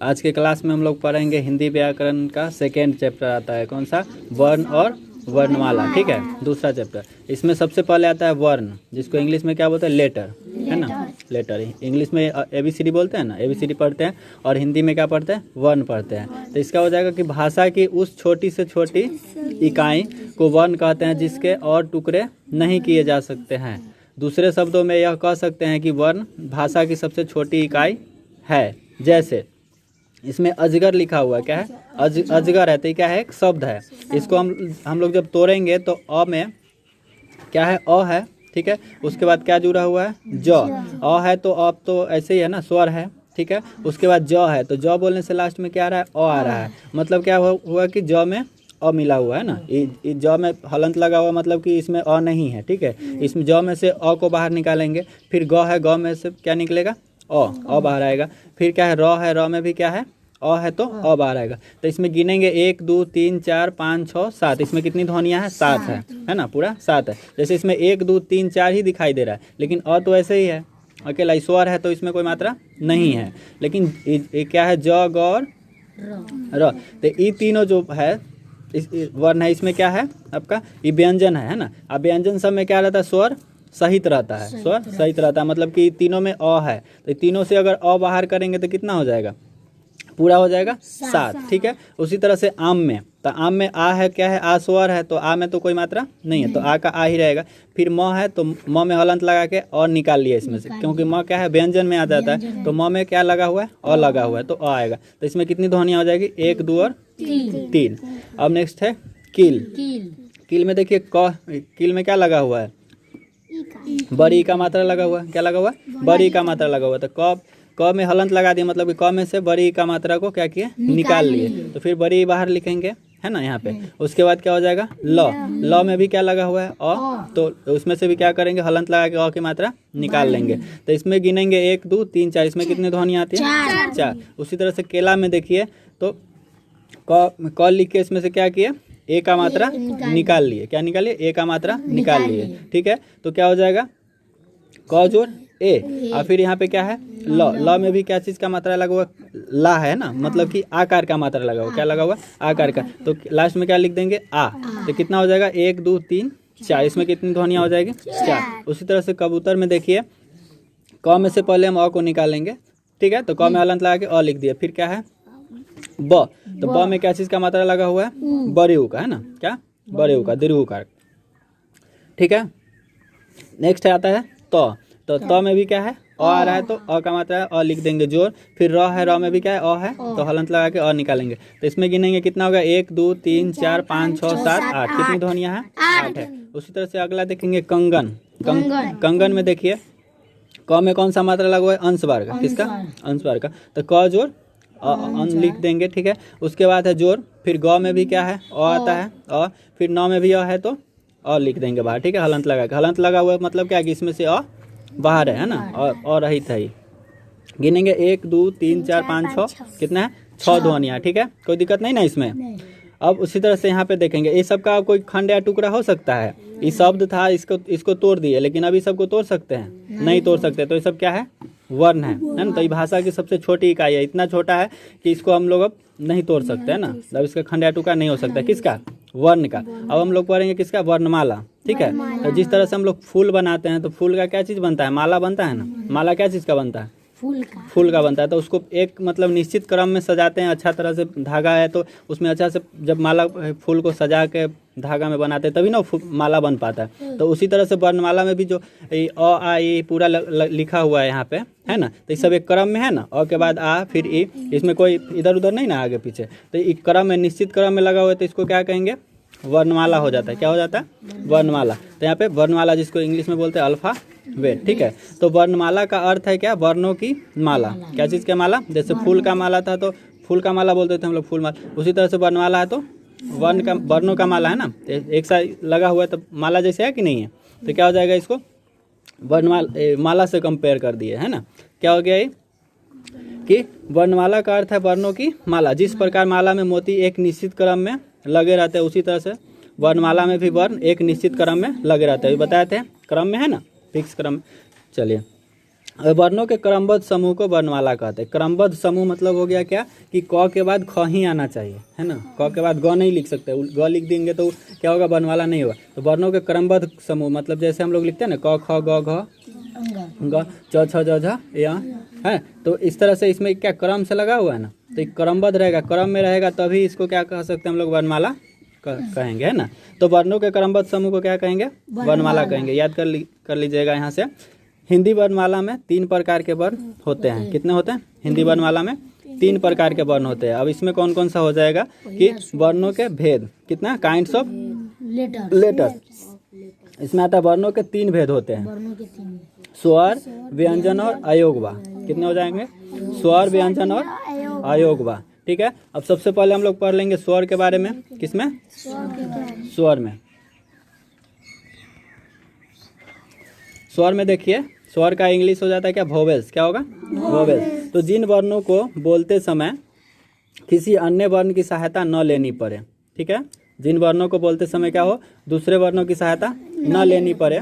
आज के क्लास में हम लोग पढ़ेंगे हिंदी व्याकरण का सेकेंड चैप्टर आता है, कौन सा? वर्ण और वर्णमाला। ठीक है, दूसरा चैप्टर। इसमें सबसे पहले आता है वर्ण, जिसको इंग्लिश में क्या बोलते हैं? लेटर, है ना? लेटर। इंग्लिश में ABCD बोलते हैं ना, ABCD पढ़ते हैं, और हिंदी में क्या पढ़ते हैं? वर्ण पढ़ते हैं। तो इसका हो जाएगा कि भाषा की उस छोटी से छोटी इकाई को वर्ण कहते हैं जिसके और टुकड़े नहीं किए जा सकते हैं। दूसरे शब्दों में यह कह सकते हैं कि वर्ण भाषा की सबसे छोटी इकाई है। जैसे इसमें अजगर लिखा हुआ है, क्या है? अजगर है, तो क्या है? एक शब्द है। इसको हम लोग जब तोड़ेंगे तो अ में क्या है? अ है, ठीक है। उसके बाद क्या जुड़ा हुआ है? ज। अ है तो अब तो ऐसे ही है ना, स्वर है, ठीक है। उसके बाद ज है, तो ज बोलने से लास्ट में क्या आ रहा है? अ आ रहा है। मतलब क्या हुआ कि ज में अ मिला हुआ है ना। ज में हलंत लगा हुआ, मतलब कि इसमें अ नहीं है, ठीक है। इसमें ज में से अ को बाहर निकालेंगे, फिर ग है, ग में से क्या निकलेगा? अ बाहर आएगा। फिर क्या है? र में भी क्या है? अ है, तो अ बाहर आएगा। तो इसमें गिनेंगे 1 2 3 4 5 6 7। इसमें कितनी ध्वनियाँ हैं? 7 है ना, पूरा 7 है। जैसे इसमें 1 2 3 4 ही दिखाई दे रहा है, लेकिन अ तो ऐसे ही है, अकेला स्वर है, तो इसमें कोई मात्रा नहीं है। लेकिन ये क्या है? ज ग और र। तो ये तीनों जो है इस वर्ण है, इसमें क्या है आपका? ये व्यंजन है ना। अब व्यंजन सब में क्या रहता है? स्वर सहित रहता है, स्वर सहित रहता है, मतलब कि तीनों में अ है। तो तीनों से अगर अ बाहर करेंगे तो कितना हो जाएगा? पूरा हो जाएगा 7, ठीक है। उसी तरह से आम में, तो आम में आ है, क्या है? आ स्वर है, तो आ में तो कोई मात्रा नहीं है, तो आ का आ ही रहेगा। फिर म है, तो म में हलंत लगा के और निकाल लिया इसमें से, क्योंकि म क्या है? व्यंजन में आ जाता है, तो म में क्या लगा हुआ है? अ लगा हुआ है, तो अ आएगा। तो इसमें कितनी ध्वनियाँ हो जाएगी? 1 2 और 3। अब नेक्स्ट है कील। कील में देखिए, कील में क्या लगा हुआ है? बड़ी का मात्रा लगा हुआ है। क्या लगा हुआ है? बड़ी का मात्रा लगा हुआ है। तो क में हलंत लगा दिए, मतलब कि क में से बड़ी का मात्रा को क्या किए? निकाल लिए। तो फिर बड़ी बाहर लिखेंगे, है ना, यहाँ पे। उसके बाद क्या हो जाएगा? ल में भी क्या लगा हुआ है? अ। तो उसमें से भी क्या करेंगे? हलंत लगा के अ की मात्रा निकाल लेंगे। तो इसमें गिनेंगे 1 2 3 4। इसमें कितनी ध्वनियाँ आती है? 4। उसी तरह से केला में देखिए, तो क लिख के इसमें से क्या किए? ए का मात्रा निकाल लिए। क्या निकालिए? ए का मात्रा निकाल लिए, ठीक है। तो क्या हो जाएगा? क जोड़ ए। और फिर यहाँ पे क्या है? ल में भी क्या चीज़ का मात्रा लगा हुआ? ला है ना, मतलब कि आकार का मात्रा लगा हुआ। क्या लगा हुआ? आकार का। तो लास्ट में क्या लिख देंगे? आ। तो कितना हो जाएगा? 1 2 3 4। इसमें कितनी ध्वनियाँ हो जाएगी? 4। उसी तरह से कबूतर में देखिए, क में से पहले हम अ को निकालेंगे, ठीक है। तो क में हलंत लगा के अ लिख दिया। फिर क्या है? ब। तो ब में क्या चीज़ का मात्रा लगा हुआ है? बड़े ऊ का, है ना। क्या? बड़े ऊ का, दीर्घ का, ठीक है। नेक्स्ट आता है तो त में भी क्या है? अ आ रहा है, तो अ का मात्रा है, अ लिख देंगे जोर। फिर र है, र में भी क्या है? अ है, तो हलंत लगा के अ निकालेंगे। तो इसमें गिनेंगे कितना होगा? 1 2 3 4 5 6 7 8। कितनी ध्वनियाँ हैं? 8 है। उसी तरह से अगला देखेंगे कंगन। कंगन में देखिए, क में कौन सा मात्रा लगा हुआ है? अंश बार का। किसका? अंश बार का। तो क जोड़ अन लिख देंगे, ठीक है। उसके बाद है जोड़। फिर ग में भी क्या है? अ आता है, अ। फिर न में भी अ है, तो अ लिख देंगे बाहर, ठीक है, हलंत लगा के। हलंत लगा हुआ है मतलब क्या? कि इसमें से अ बाहर है ना, और रहित है। गिनेंगे 1 2 3 4 5 6। कितना है? 6 ध्वनियाँ, ठीक है। कोई दिक्कत नहीं ना इसमें। अब उसी तरह से यहाँ पे देखेंगे, ये सब का कोई खंड या टुकड़ा हो सकता है? ये शब्द था, इसको तोड़ दिए, लेकिन अभी सबको तोड़ सकते हैं? नहीं तोड़ सकते। तो ये सब क्या है? वर्ण है ना। तो ये भाषा की सबसे छोटी इकाई है, इतना छोटा है कि इसको हम लोग अब नहीं तोड़ सकते, है ना। अब इसका खंड या टुकड़ा नहीं हो सकता। किसका? वर्ण का। अब हम लोग पढ़ेंगे किसका? वर्णमाला, ठीक है। तो जिस तरह से हम लोग फूल बनाते हैं, तो फूल का क्या चीज़ बनता है? माला बनता है ना। माला क्या चीज़ का बनता है? फूल का बनता है। तो उसको एक मतलब निश्चित क्रम में सजाते हैं, अच्छा तरह से धागा है तो उसमें अच्छा से, जब माला फूल को सजा के धागा में बनाते हैं तभी ना माला बन पाता है। तो उसी तरह से वर्णमाला में भी जो अ आ ई पूरा लिखा हुआ है यहाँ पे, है ना। तो ये सब एक क्रम में है ना, अ के बाद आ, फिर ई, इसमें कोई इधर उधर नहीं ना, आगे पीछे। तो एक क्रम में, निश्चित क्रम में लगा हुआ है, तो इसको क्या कहेंगे? वर्णमाला हो जाता है। क्या हो जाता है? वर्णमाला। तो यहाँ पे वर्णमाला, जिसको इंग्लिश में बोलते हैं अल्फाबेट, ठीक है। तो वर्णमाला का अर्थ है क्या? वर्णों की माला। क्या चीज़ का माला? जैसे फूल का माला था तो फूल का माला बोलते थे हम लोग, फूल माला। उसी तरह से वर्णमाला है तो वर्णों का माला, है ना। एक साथ लगा हुआ है तो माला जैसे है कि नहीं है। तो क्या हो जाएगा? इसको वर्णमाला माला से कंपेयर कर दिए, है ना। क्या हो गया ये? कि वर्णमाला का अर्थ है वर्णों की माला। जिस प्रकार माला में मोती एक निश्चित क्रम में लगे रहते हैं, उसी तरह से वर्णमाला में भी वर्ण एक निश्चित क्रम में लगे रहते हैं। बताए थे क्रम में, है ना, फिक्स क्रम। चलिए वर्णों के क्रमबद्ध समूह को वर्णमाला कहते हैं। क्रमबद्ध समूह मतलब हो गया क्या कि क के बाद ख ही आना चाहिए, है ना। क के बाद ग नहीं लिख सकते, ग लिख देंगे तो क्या होगा, वर्णमाला नहीं होगा। तो वर्णों के क्रमबद्ध समूह मतलब जैसे हम लोग लिखते हैं ना क ख ग घ ग च छ ज झ य, है। तो इस तरह से इसमें क्या क्रम से लगा हुआ है ना, तो क्रमबद्ध रहेगा, क्रम में रहेगा तभी इसको क्या कह सकते हैं हम लोग, वर्णमाला कहेंगे, है ना। तो वर्णों के क्रमबद्ध समूह को क्या कहेंगे, वर्णमाला कहेंगे। याद कर लीजिएगा यहाँ से। हिंदी वर्णमाला में 3 प्रकार के वर्ण होते हैं। कितने होते हैं हिंदी वर्णमाला में? 3 प्रकार के वर्ण होते हैं। अब इसमें कौन कौन सा हो जाएगा कि वर्णों के भेद, कितना काइंड्स ऑफ लेटर। इसमें आता है वर्णों के 3 भेद होते हैं, स्वर, व्यंजन और अयोगवा। कितने हो जाएंगे? स्वर, व्यंजन और अयोगवा, ठीक है। अब सबसे पहले हम लोग पढ़ लेंगे स्वर के बारे में। किसमें? स्वर में। स्वर में देखिए, स्वर का इंग्लिश हो जाता है क्या, वोवेल्स। क्या होगा? वोवेल्स। तो जिन वर्णों को बोलते समय किसी अन्य वर्ण की सहायता न लेनी पड़े, ठीक है। जिन वर्णों को बोलते समय क्या हो, दूसरे वर्णों की सहायता न लेनी पड़े,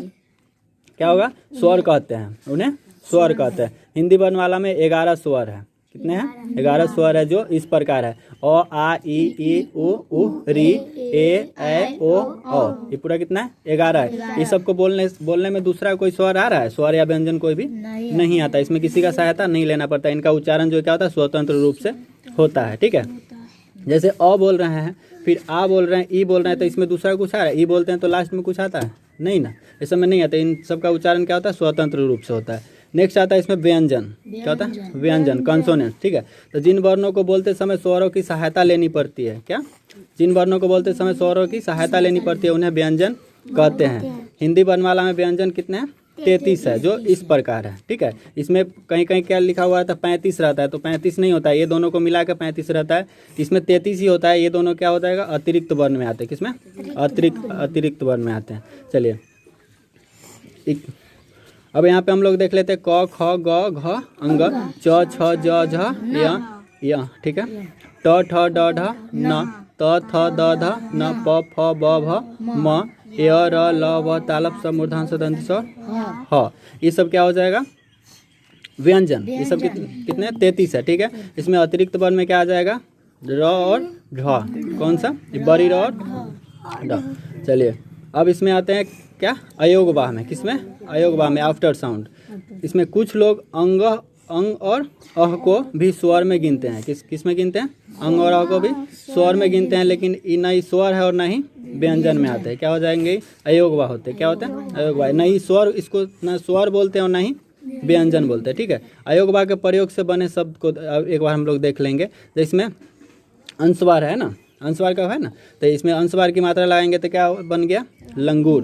क्या होगा, स्वर कहते हैं, उन्हें स्वर कहते हैं। हिंदी वर्णमाला में 11 स्वर है। कितने हैं? 11 स्वर है, जो इस प्रकार है अ आ ई उ री ए ओ औ। ये पूरा कितना है? 11 है। इस सबको बोलने में दूसरा कोई स्वर आ रहा है? स्वर या व्यंजन कोई भी नहीं आता। इसमें किसी का सहायता नहीं लेना पड़ता। इनका उच्चारण जो क्या होता है, स्वतंत्र रूप से होता है, ठीक है। जैसे अ बोल रहे हैं, फिर आ बोल रहे हैं, ई बोल रहे हैं, तो इसमें दूसरा कुछ आ रहा है? ई बोलते हैं तो लास्ट में कुछ आता है? नहीं ना, इस समय नहीं आता। इन सबका उच्चारण क्या होता है, स्वतंत्र रूप से होता है। नेक्स्ट आता है इसमें व्यंजन। क्या होता है? व्यंजन, कॉन्सोनेंट, ठीक है। तो जिन वर्णों को बोलते समय स्वरों की सहायता लेनी पड़ती है, क्या, जिन वर्णों को बोलते समय स्वरों की सहायता लेनी पड़ती है, उन्हें व्यंजन कहते हैं। हिंदी वर्णमाला में व्यंजन कितने हैं? 33 है, जो इस प्रकार है, ठीक है। इसमें कहीं कहीं क्या लिखा हुआ रहता है, 35 रहता है, तो 35 नहीं होता है, ये दोनों को मिला कर 35 रहता है। इसमें 33 ही होता है। ये दोनों क्या हो जाएगा, अतिरिक्त वर्ण में आते हैं। किसमें? अतिरिक्त वर्ण में आते हैं। चलिए, अब यहाँ पे हम लोग देख लेते हैं क ख ग घ अंग च छ ज झ य, ठीक है। ट ठ ड ढ न त थ द ध न प फ ब भ म य र ल व तालप स मूर्धन्य स दंत स ह। ये सब क्या हो जाएगा, व्यंजन। ये सब कितने? 33 है, ठीक है। इसमें अतिरिक्त वर्ण में क्या आ जाएगा, र और ढ। कौन सा? बड़ी र और ढ। चलिए, अब इसमें आते हैं क्या, अयोगवाह में। किसमें? अयोगवाह में, आफ्टर साउंड। इसमें कुछ लोग अंग और अह को भी स्वर में गिनते हैं। किस में गिनते हैं? अंग और अह को भी स्वर में गिनते हैं, लेकिन न ही स्वर है और न ही व्यंजन में आते हैं। क्या हो जाएंगे? अयोगवाह होते हैं। क्या होते हैं? अयोगवाह। न ही स्वर, इसको न स्वर बोलते हैं और न ही व्यंजन बोलते हैं, ठीक है। अयोगवाह के प्रयोग से बने शब्द को एक बार हम लोग देख लेंगे। जिसमें अंशवार है ना, अंशवार का है ना, तो इसमें अंशवार की मात्रा लगाएंगे तो क्या बन गया, लंगूर।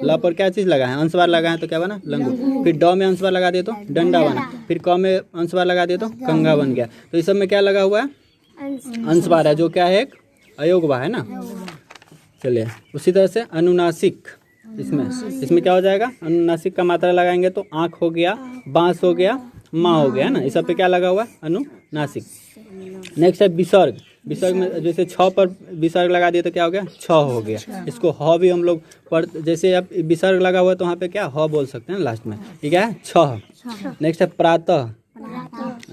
ल पर क्या चीज़ लगा है, अंशवार लगाए तो क्या बना, लंगूर। फिर ड में अंशवार लगा दिए तो डंडा बना। फिर क में अंशवार लगा दिए तो कंगा बन गया। तो इस सब में क्या लगा हुआ है, अंशवार है, जो क्या है, एक अयोगवाह है ना। चलिए, उसी तरह से अनुनासिक। इसमें क्या हो जाएगा, अनुनासिक का मात्रा लगाएंगे तो आँख हो गया, बांस हो गया, माँ हो गया, है ना। इस सब पे क्या लगा हुआ है, अनुनासिक। नेक्स्ट है विसर्ग। विसर्ग में जैसे छ पर विसर्ग लगा दिए तो क्या हो गया, छ हो गया। इसको ह भी हम लोग पर, जैसे अब विसर्ग लगा हुआ है तो वहाँ पे क्या ह बोल सकते हैं लास्ट में, ठीक है, छ। नेक्स्ट है प्रातः,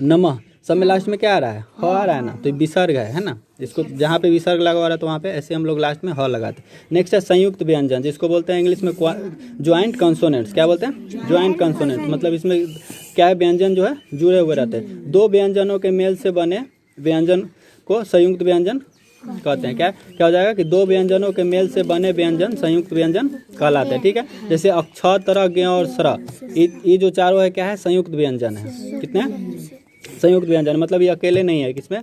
नमः। सब में लास्ट में क्या आ रहा है, ह आ रहा है ना, तो विसर्ग है ना। इसको जहाँ पे विसर्ग लगा हुआ है तो वहाँ पे ऐसे हम लोग लास्ट में ह लगाते हैं। नेक्स्ट है संयुक्त व्यंजन, जिसको बोलते हैं इंग्लिश में ज्वाइंट कंसोनेंट्स। क्या बोलते हैं, ज्वाइंट कंसोनेंट। मतलब इसमें क्या है, व्यंजन जो है जुड़े हुए रहते हैं। दो व्यंजनों के मेल से बने व्यंजन को संयुक्त व्यंजन कहते हैं। क्या हो जाएगा कि दो व्यंजनों के मेल से बने व्यंजन संयुक्त व्यंजन कहलाते हैं, ठीक है। जैसे अक्ष, तर, ज्ञ और स्र, ये जो चारों है क्या है, संयुक्त व्यंजन है। कितने संयुक्त व्यंजन, मतलब ये अकेले नहीं है, किसमें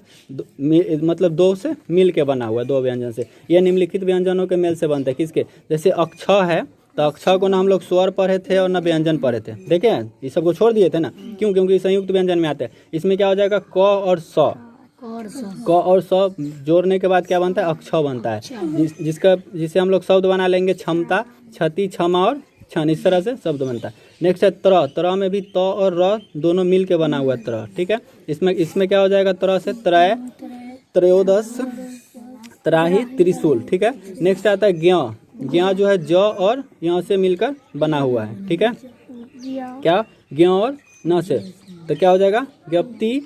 मतलब दो से मिल के बना हुआ है, दो व्यंजन से। ये निम्नलिखित व्यंजनों के मेल से बनते हैं। किसके, जैसे अक्ष है तो अक्ष को ना हम लोग स्वर पढ़े थे और ना व्यंजन पढ़े थे, देखे हैं, ये सबको छोड़ दिए थे ना। क्यों, क्योंकि संयुक्त व्यंजन में आते हैं। इसमें क्या हो जाएगा, क और स, क और स जोड़ने के बाद क्या बनता है, अक्ष बनता है। जिसे हम लोग शब्द बना लेंगे क्षमता, क्षति, क्षमा और क्षण, इस तरह से शब्द बनता है। नेक्स्ट है त्र। त्र में भी त और र दोनों मिल के बना हुआ है त्र, ठीक है। इसमें क्या हो जाएगा, त्र से त्रय, त्रयोदश, त्राही, त्रिशूल, ठीक है। नेक्स्ट आता है ज्ञ। ज्ञ जो है ज और यहाँ से मिलकर बना हुआ है, ठीक है। क्या, ज्ञ और न से, तो क्या हो जाएगा ज्ञप्ति,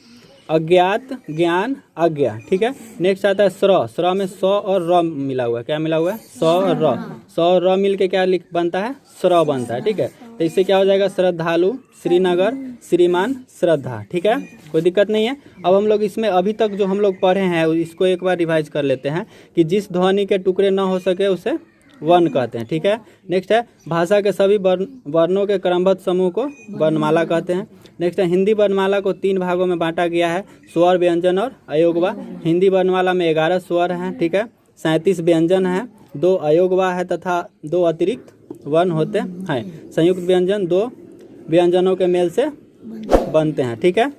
अज्ञात, ज्ञान, आज्ञा। ठीक है। नेक्स्ट आता है स्र। स्र में स और र मिला हुआ है। क्या मिला हुआ है? स और र। स और र मिल के क्या बनता है? स्र बनता है। ठीक है। तो इससे क्या हो जाएगा? श्रद्धालु, श्रीनगर, श्रीमान, श्रद्धा। ठीक है, कोई दिक्कत नहीं है। अब हम लोग इसमें अभी तक जो हम लोग पढ़े हैं इसको एक बार रिवाइज कर लेते हैं कि जिस ध्वनि के टुकड़े न हो सके उसे वर्ण कहते हैं। ठीक है। नेक्स्ट है भाषा के सभी वर्णों के क्रमबद्ध समूह को वर्णमाला कहते हैं। नेक्स्ट है हिंदी वर्णमाला को 3 भागों में बांटा गया है, स्वर, व्यंजन और अयोगवा। हिंदी वर्णमाला में 11 स्वर हैं। ठीक है। 37 व्यंजन हैं, 2 अयोगवा है तथा 2 अतिरिक्त वर्ण होते हैं। संयुक्त व्यंजन 2 व्यंजनों के मेल से बनते हैं। ठीक है।